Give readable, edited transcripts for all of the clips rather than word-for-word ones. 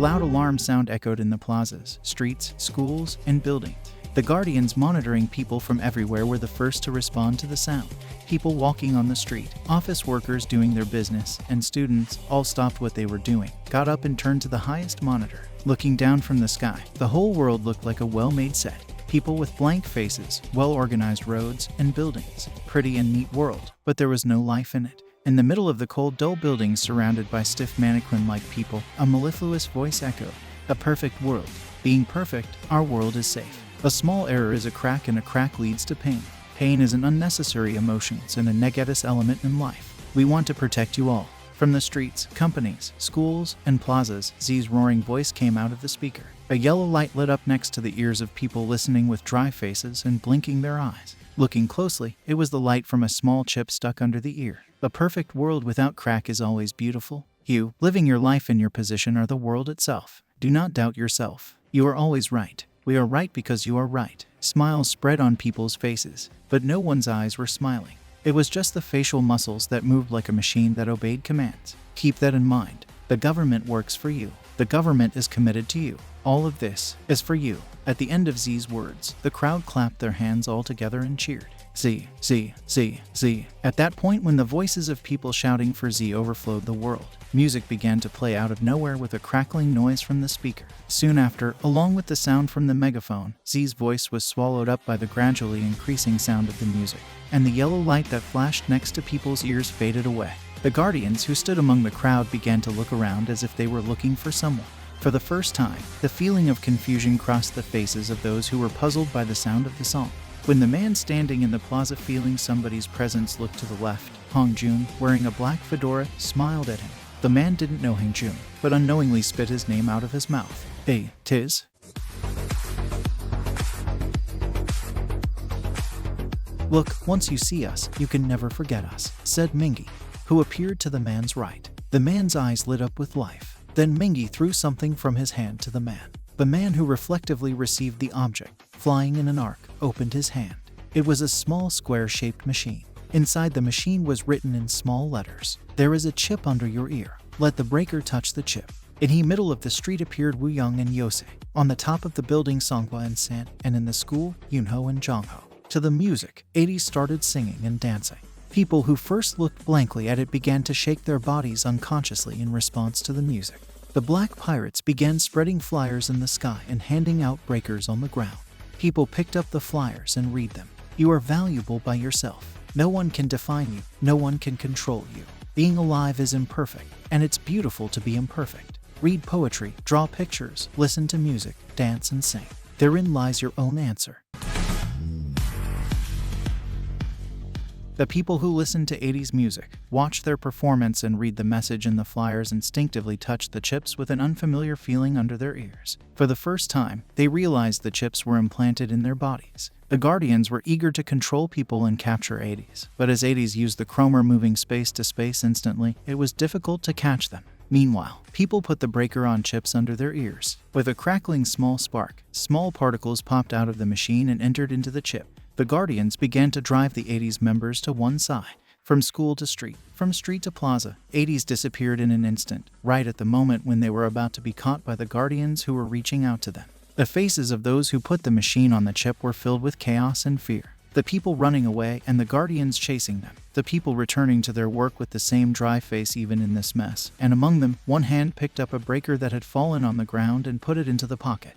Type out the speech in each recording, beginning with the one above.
loud alarm sound echoed in the plazas, streets, schools, and buildings. The guardians monitoring people from everywhere were the first to respond to the sound. People walking on the street, office workers doing their business, and students all stopped what they were doing, got up and turned to the highest monitor. Looking down from the sky, the whole world looked like a well-made set. People with blank faces, well-organized roads, and buildings. Pretty and neat world, but there was no life in it. In the middle of the cold, dull buildings surrounded by stiff mannequin-like people, a mellifluous voice echoed. A perfect world. Being perfect, our world is safe. A small error is a crack, and a crack leads to pain. Pain is an unnecessary emotion and a negative element in life. We want to protect you all. From the streets, companies, schools, and plazas, Z's roaring voice came out of the speaker. A yellow light lit up next to the ears of people listening with dry faces and blinking their eyes. Looking closely, it was the light from a small chip stuck under the ear. A perfect world without crack is always beautiful. You, living your life in your position, are the world itself. Do not doubt yourself. You are always right. We are right because you are right. Smiles spread on people's faces, but no one's eyes were smiling. It was just the facial muscles that moved like a machine that obeyed commands. Keep that in mind. The government works for you. The government is committed to you. All of this is for you. At the end of Z's words, the crowd clapped their hands all together and cheered. Z, Z, Z, Z. At that point, when the voices of people shouting for Z overflowed the world, music began to play out of nowhere with a crackling noise from the speaker. Soon after, along with the sound from the megaphone, Z's voice was swallowed up by the gradually increasing sound of the music, and the yellow light that flashed next to people's ears faded away. The guardians who stood among the crowd began to look around as if they were looking for someone. For the first time, the feeling of confusion crossed the faces of those who were puzzled by the sound of the song. When the man standing in the plaza feeling somebody's presence looked to the left, Hong Jun, wearing a black fedora, smiled at him. The man didn't know Hong Jun, but unknowingly spit his name out of his mouth. ATEEZ. Look, once you see us, you can never forget us, said Mingy, who appeared to the man's right. The man's eyes lit up with life. Then Mingy threw something from his hand to the man. The man, who reflectively received the object, flying in an arc, opened his hand. It was a small square-shaped machine. Inside the machine was written in small letters, "There is a chip under your ear. Let the breaker touch the chip." In the middle of the street appeared Wu Young and Yosei. On the top of the building, Songhua and San, and in the school, Yunho and Jongho. To the music, ATEEZ started singing and dancing. People who first looked blankly at it began to shake their bodies unconsciously in response to the music. The Black Pirates began spreading flyers in the sky and handing out breakers on the ground. People picked up the flyers and read them. You are valuable by yourself. No one can define you. No one can control you. Being alive is imperfect, and it's beautiful to be imperfect. Read poetry, draw pictures, listen to music, dance and sing. Therein lies your own answer. The people who listened to ATEEZ music, watched their performance, and read the message in the flyers instinctively touched the chips with an unfamiliar feeling under their ears. For the first time, they realized the chips were implanted in their bodies. The Guardians were eager to control people and capture ATEEZ, but as ATEEZ used the chromer moving space to space instantly, it was difficult to catch them. Meanwhile, people put the breaker on chips under their ears. With a crackling small spark, small particles popped out of the machine and entered into the chip. The Guardians began to drive the ATEEZ members to one side. From school to street, from street to plaza, ATEEZ disappeared in an instant, right at the moment when they were about to be caught by the Guardians who were reaching out to them. The faces of those who put the machine on the chip were filled with chaos and fear. The people running away and the Guardians chasing them. The people returning to their work with the same dry face even in this mess. And among them, one hand picked up a breaker that had fallen on the ground and put it into the pocket.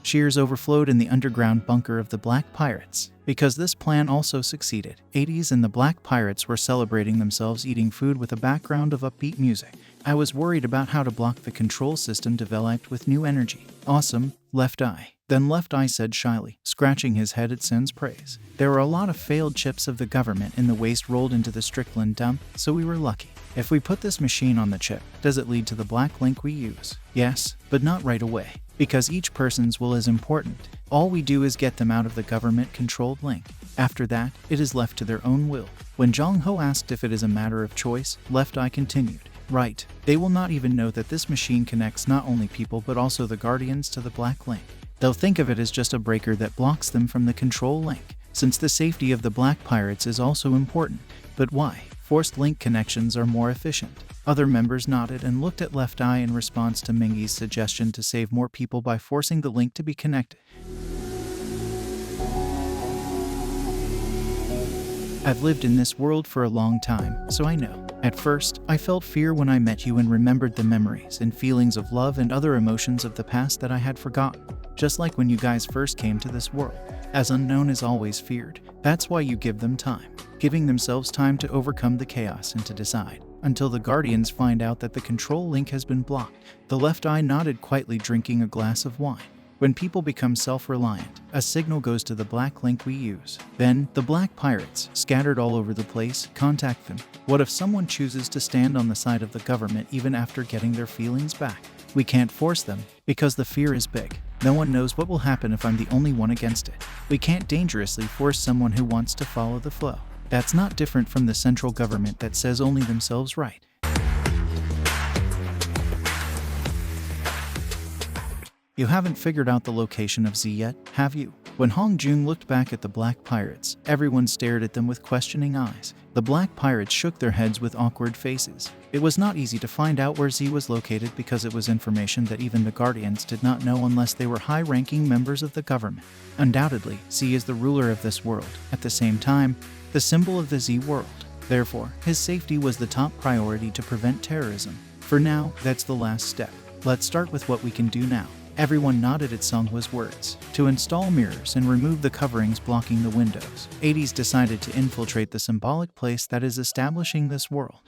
Cheers overflowed in the underground bunker of the Black Pirates. Because this plan also succeeded, ATEEZ and the Black Pirates were celebrating themselves eating food with a background of upbeat music. I was worried about how to block the control system developed with new energy. Awesome, Left Eye. Then Left Eye said shyly, scratching his head at Sen's praise. There were a lot of failed chips of the government in the waste rolled into the Strickland dump, so we were lucky. If we put this machine on the chip, does it lead to the black link we use? Yes, but not right away. Because each person's will is important. All we do is get them out of the government-controlled link. After that, it is left to their own will. When Zhang Ho asked if it is a matter of choice, Left Eye continued. Right, they will not even know that this machine connects not only people but also the Guardians to the black link. They'll think of it as just a breaker that blocks them from the control link, since the safety of the Black Pirates is also important. But why? Forced link connections are more efficient. Other members nodded and looked at Left Eye in response to Mingy's suggestion to save more people by forcing the link to be connected. I've lived in this world for a long time, so I know. At first, I felt fear when I met you and remembered the memories and feelings of love and other emotions of the past that I had forgotten. Just like when you guys first came to this world. As unknown is always feared. That's why you give them time. Giving themselves time to overcome the chaos and to decide. Until the Guardians find out that the control link has been blocked. The Left Eye nodded quietly, drinking a glass of wine. When people become self-reliant, a signal goes to the black link we use. Then, the black pirates, scattered all over the place, contact them. What if someone chooses to stand on the side of the government even after getting their feelings back? We can't force them, because the fear is big. No one knows what will happen if I'm the only one against it. We can't dangerously force someone who wants to follow the flow. That's not different from the central government that says only themselves right. You haven't figured out the location of Z yet, have you? When Hong Jun looked back at the black pirates, everyone stared at them with questioning eyes. The black pirates shook their heads with awkward faces. It was not easy to find out where Z was located because it was information that even the Guardians did not know unless they were high-ranking members of the government. Undoubtedly, Z is the ruler of this world. At the same time, the symbol of the Z world. Therefore, his safety was the top priority to prevent terrorism. For now, that's the last step. Let's start with what we can do now. Everyone nodded at Songhwa's words. To install mirrors and remove the coverings blocking the windows, ATEEZ decided to infiltrate the symbolic place that is establishing this world.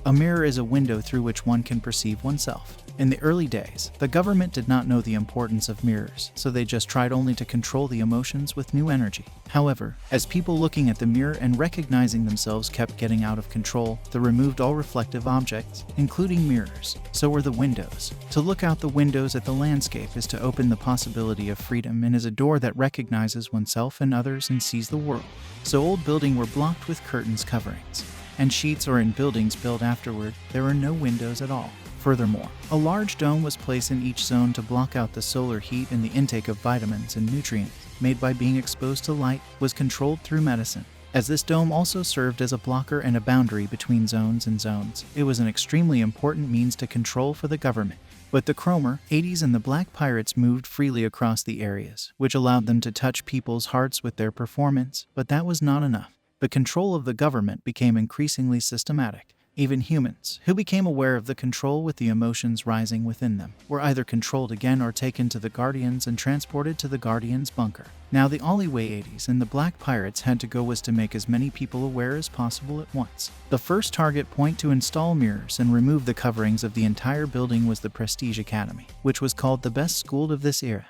A mirror is a window through which one can perceive oneself. In the early days, the government did not know the importance of mirrors, so they just tried only to control the emotions with new energy. However, as people looking at the mirror and recognizing themselves kept getting out of control, they removed all reflective objects, including mirrors. So were the windows. To look out the windows at the landscape is to open the possibility of freedom and is a door that recognizes oneself and others and sees the world. So old buildings were blocked with curtains coverings and sheets, or in buildings built afterward, there are no windows at all. Furthermore, a large dome was placed in each zone to block out the solar heat, and the intake of vitamins and nutrients made by being exposed to light was controlled through medicine. As this dome also served as a blocker and a boundary between zones and zones, it was an extremely important means to control for the government. But the Chromer, ATEEZ and the Black Pirates moved freely across the areas, which allowed them to touch people's hearts with their performance, but that was not enough. The control of the government became increasingly systematic. Even humans, who became aware of the control with the emotions rising within them, were either controlled again or taken to the Guardians and transported to the Guardians' bunker. Now the only way ATEEZ and the Black Pirates had to go was to make as many people aware as possible at once. The first target point to install mirrors and remove the coverings of the entire building was the Prestige Academy, which was called the best school of this era.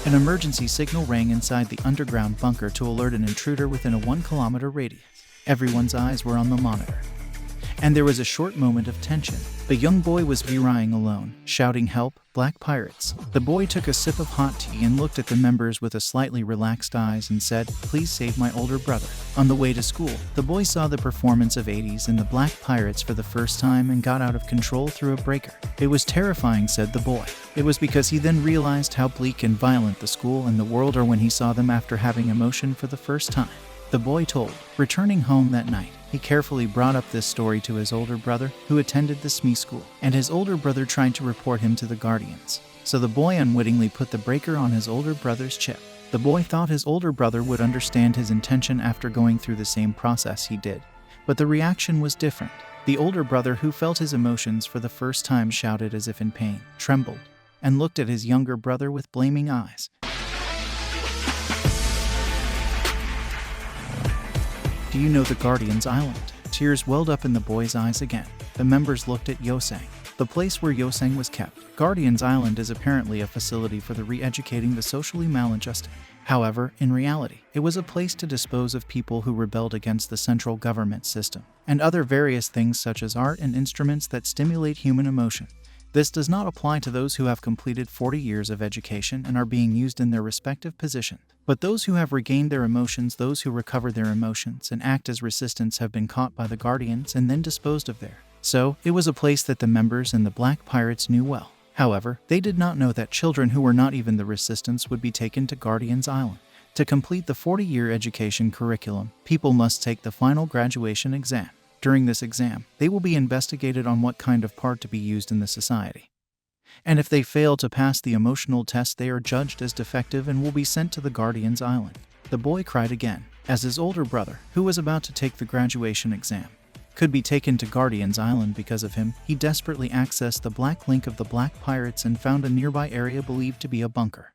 An emergency signal rang inside the underground bunker to alert an intruder within a 1-kilometer radius. Everyone's eyes were on the monitor. And there was a short moment of tension. The young boy was crying alone, shouting, "Help, Black Pirates." The boy took a sip of hot tea and looked at the members with a slightly relaxed eyes and said, "Please save my older brother." On the way to school, the boy saw the performance of ATEEZ and the Black Pirates for the first time and got out of control through a breaker. "It was terrifying," said the boy. It was because he then realized how bleak and violent the school and the world are when he saw them after having emotion for the first time. The boy told. Returning home that night, he carefully brought up this story to his older brother, who attended the SME school, and his older brother tried to report him to the Guardians. So the boy unwittingly put the breaker on his older brother's chip. The boy thought his older brother would understand his intention after going through the same process he did. But the reaction was different. The older brother, who felt his emotions for the first time, shouted as if in pain, trembled, and looked at his younger brother with blaming eyes. "Do you know the Guardians Island?" Tears welled up in the boy's eyes again. The members looked at Yosang, the place where Yosang was kept. Guardians Island is apparently a facility for the re-educating the socially maladjusted. However, in reality, it was a place to dispose of people who rebelled against the central government system, and other various things such as art and instruments that stimulate human emotion. This does not apply to those who have completed 40 years of education and are being used in their respective position. But those who have regained their emotions, those who recover their emotions and act as resistance, have been caught by the Guardians and then disposed of there. So, it was a place that the members and the Black Pirates knew well. However, they did not know that children who were not even the resistance would be taken to Guardian's Island. To complete the 40-year education curriculum, people must take the final graduation exam. During this exam, they will be investigated on what kind of part to be used in the society. And if they fail to pass the emotional test, they are judged as defective and will be sent to the Guardian's Island. The boy cried again, as his older brother, who was about to take the graduation exam, could be taken to Guardian's Island because of him. He desperately accessed the black link of the Black Pirates and found a nearby area believed to be a bunker.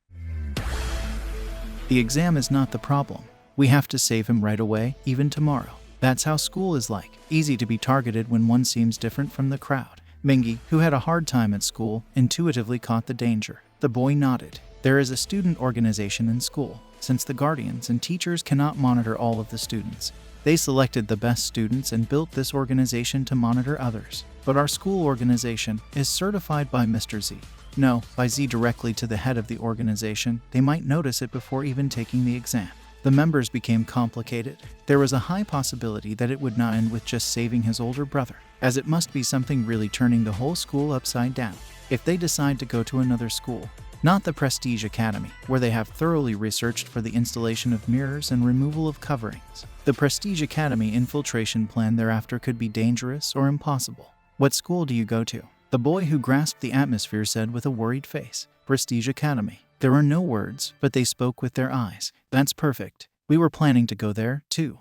The exam is not the problem. We have to save him right away, even tomorrow. That's how school is like. Easy to be targeted when one seems different from the crowd. Mingy, who had a hard time at school, intuitively caught the danger. The boy nodded. There is a student organization in school. Since the guardians and teachers cannot monitor all of the students, they selected the best students and built this organization to monitor others. But our school organization is certified by Mr. Z. No, by Z directly to the head of the organization. They might notice it before even taking the exam. The members became complicated. There was a high possibility that it would not end with just saving his older brother, as it must be something really turning the whole school upside down. If they decide to go to another school, not the Prestige Academy, where they have thoroughly researched for the installation of mirrors and removal of coverings, the Prestige Academy infiltration plan thereafter could be dangerous or impossible. What school do you go to? The boy who grasped the atmosphere said with a worried face. Prestige Academy. There were no words, but they spoke with their eyes. That's perfect. We were planning to go there, too.